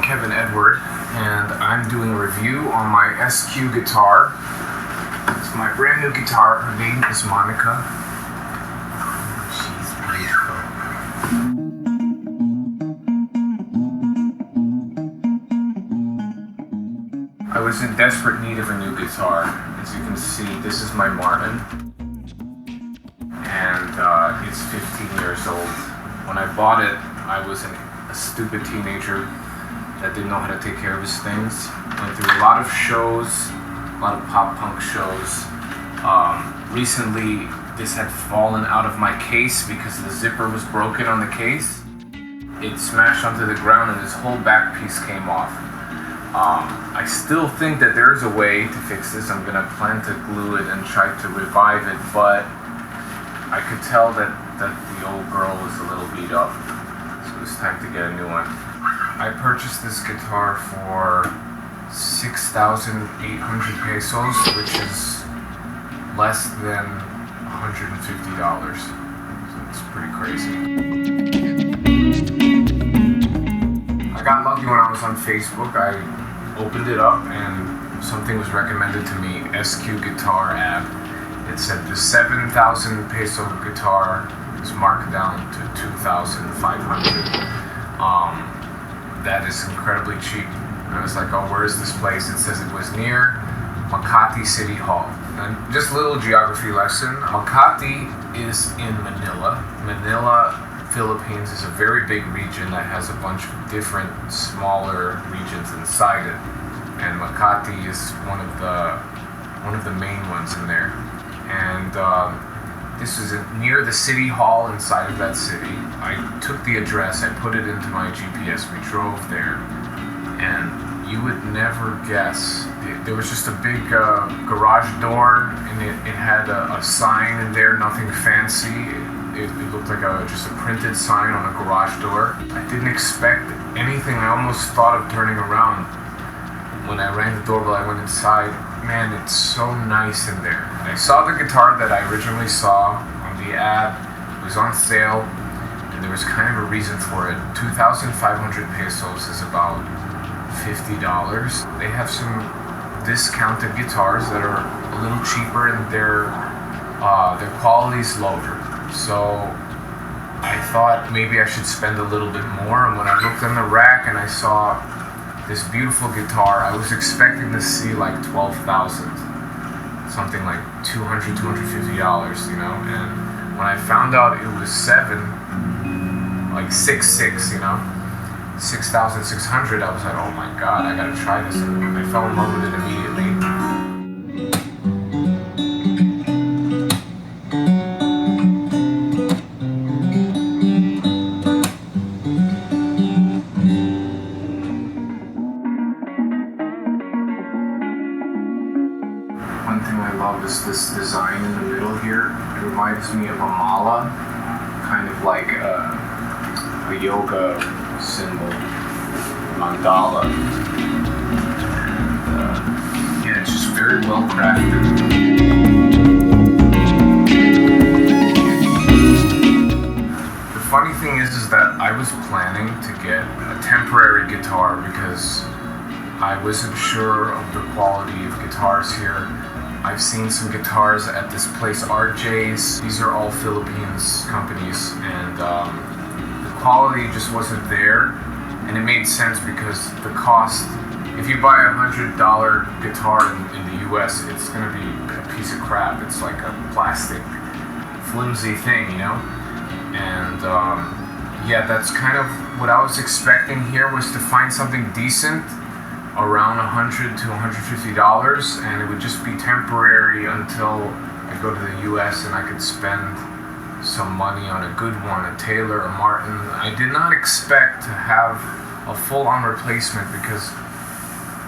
Kevin Edward, and I'm doing a review on my SQOE guitar. It's my brand new guitar. Her name is Monika. She's beautiful. I was in desperate need of a new guitar. As you can see, this is my Martin, and it's 15 years old. When I bought it, I was a stupid teenager that didn't know how to take care of his things. Went through a lot of shows, a lot of pop punk shows. Recently, this had fallen out of my case because the zipper was broken on the case. It smashed onto the ground and this whole back piece came off. I still think that there is a way to fix this. I'm gonna plan to glue it and try to revive it, but I could tell that the old girl was a little beat up. So it's time to get a new one. I purchased this guitar for 6,800 pesos, which is less than $150. So it's pretty crazy. I got lucky when I was on Facebook. I opened it up and something was recommended to me, SQOE guitar app. It said the 7,000 peso guitar is marked down to 2,500. That is incredibly cheap. And I was like, oh, where is this place? It says it was near Makati City Hall. And just a little geography lesson. Makati is in Manila. Manila, Philippines is a very big region that has a bunch of different smaller regions inside it. And Makati is one of the main ones in there. And this is near the city hall inside of that city. I took the address, I put it into my GPS, we drove there, and you would never guess. There was just a big garage door, and it had a sign in there, nothing fancy. It looked like just a printed sign on a garage door. I didn't expect anything. I almost thought of turning around. When I rang the doorbell, I went inside. Man, it's so nice in there. And I saw the guitar that I originally saw on the ad. It was on sale, and there was kind of a reason for it. 2,500 pesos is about $50. They have some discounted guitars that are a little cheaper, and their quality's lower. So I thought maybe I should spend a little bit more, and when I looked on the rack and I saw this beautiful guitar, I was expecting to see like 12,000, something like $200, $250, you know. And when I found out it was like 6,600, you know, 6,600, I was like, oh my God, I gotta try this. And I fell in love with it immediately. One thing I love is this design in the middle here. It reminds me of a mala, kind of like a yoga symbol, mandala. And yeah, it's just very well crafted. The funny thing is that I was planning to get a temporary guitar because I wasn't sure of the quality of guitars here. I've seen some guitars at this place, RJ's. These are all Philippines companies, and the quality just wasn't there. And it made sense because the cost, if you buy a $100 guitar in the US, it's gonna be a piece of crap. It's like a plastic, flimsy thing, you know? And yeah, that's kind of what I was expecting here, was to find something decent around $100 to $150, and it would just be temporary until I go to the US and I could spend some money on a good one, a Taylor, a Martin. I did not expect to have a full-on replacement, because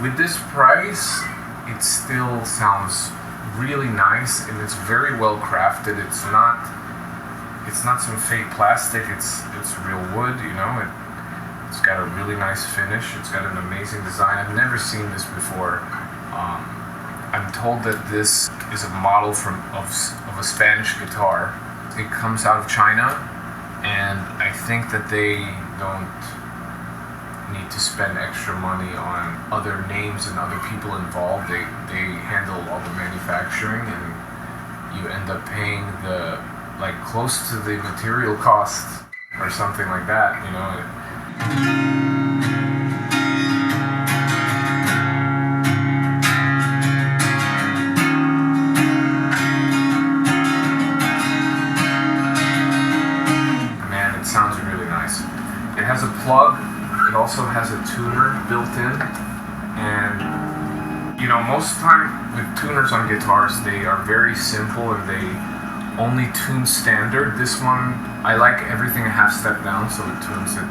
with this price, it still sounds really nice and it's very well crafted. It's not some fake plastic, it's real wood, you know. It's got a really nice finish. It's got an amazing design. I've never seen this before. I'm told that this is a model of a Spanish guitar. It comes out of China, and I think that they don't need to spend extra money on other names and other people involved. They handle all the manufacturing, and you end up paying the close to the material costs or something like that, you know. Man, it sounds really nice. It has a plug. It also has a tuner built in, and you know, most of the time with tuners on guitars, they are very simple and they only tune standard. This one, I like everything a half step down, so it tunes it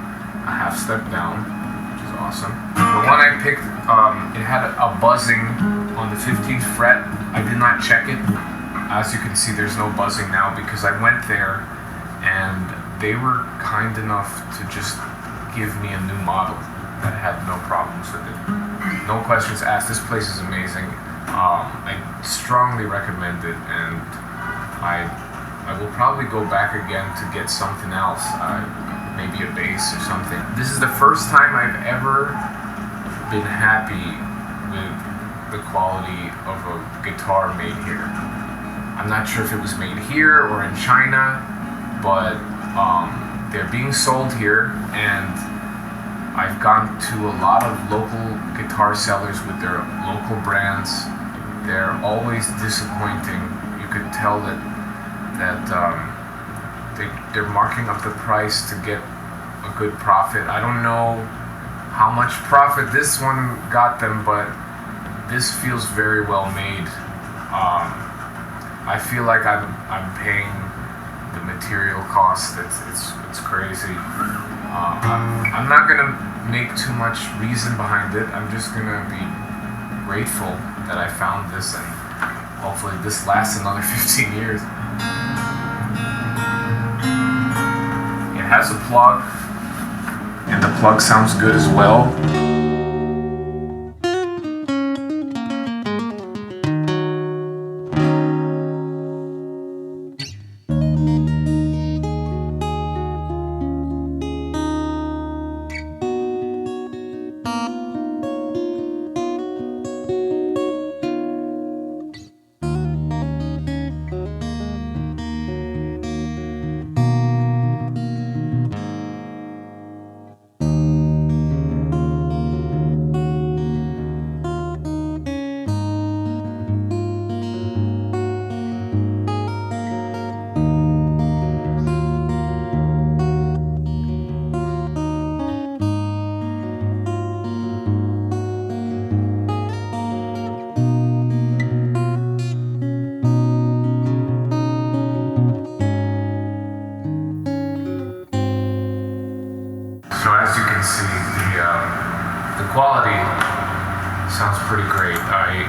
a half step down, which is awesome. The one I picked, it had a buzzing on the 15th fret. I did not check it. As you can see, there's no buzzing now because I went there and they were kind enough to just give me a new model that had no problems with it. No questions asked. This place is amazing. I strongly recommend it, and I will probably go back again to get something else, maybe a bass or something. This is the first time I've ever been happy with the quality of a guitar made here. I'm not sure if it was made here or in China, but they're being sold here, and I've gone to a lot of local guitar sellers with their local brands. They're always disappointing. You could tell that they're marking up the price to get a good profit. I don't know how much profit this one got them, but this feels very well made. I feel like I'm paying the material cost. It's crazy. I'm not gonna make too much reason behind it. I'm just gonna be grateful that I found this, and hopefully this lasts another 15 years. It has a plug, and the plug sounds good as well. So as you can see, the quality sounds pretty great. I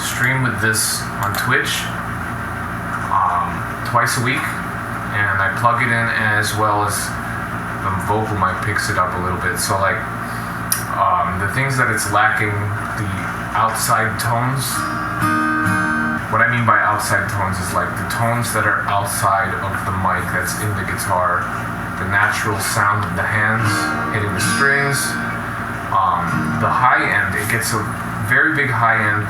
stream with this on Twitch twice a week, and I plug it in as well as the vocal mic picks it up a little bit. So like the things that it's lacking, the outside tones. What I mean by outside tones is like the tones that are outside of the mic that's in the guitar. The natural sound of the hands hitting the strings. The high end, it gets a very big high end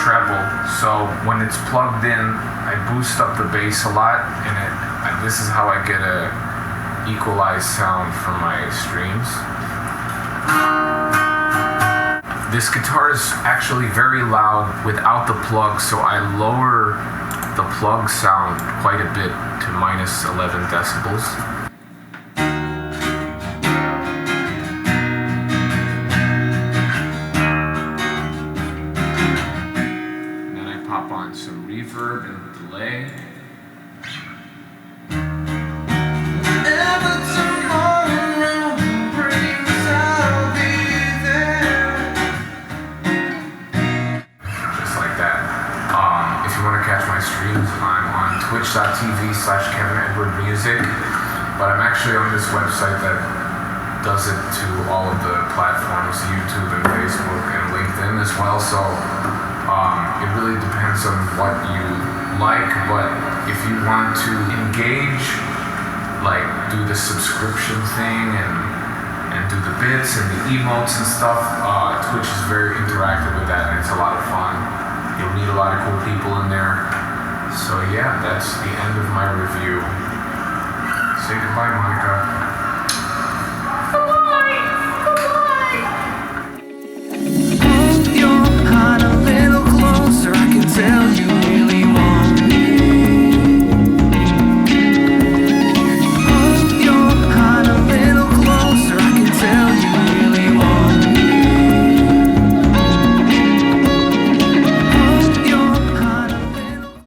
treble. So when it's plugged in, I boost up the bass a lot, and this is how I get a equalized sound from my streams. This guitar is actually very loud without the plug, so I lower the plug sound quite a bit to minus 11 decibels. And then I pop on some reverb and delay. Twitch.tv/KevinEdwardMusic, but I'm actually on this website that does it to all of the platforms, YouTube and Facebook and LinkedIn as well, so it really depends on what you like, but if you want to engage, like do the subscription thing and bits and the emotes and stuff. Twitch is very interactive with that, and it's a lot of fun. You'll meet a lot of cool people in there. So yeah, that's the end of my review. Say goodbye, Monika.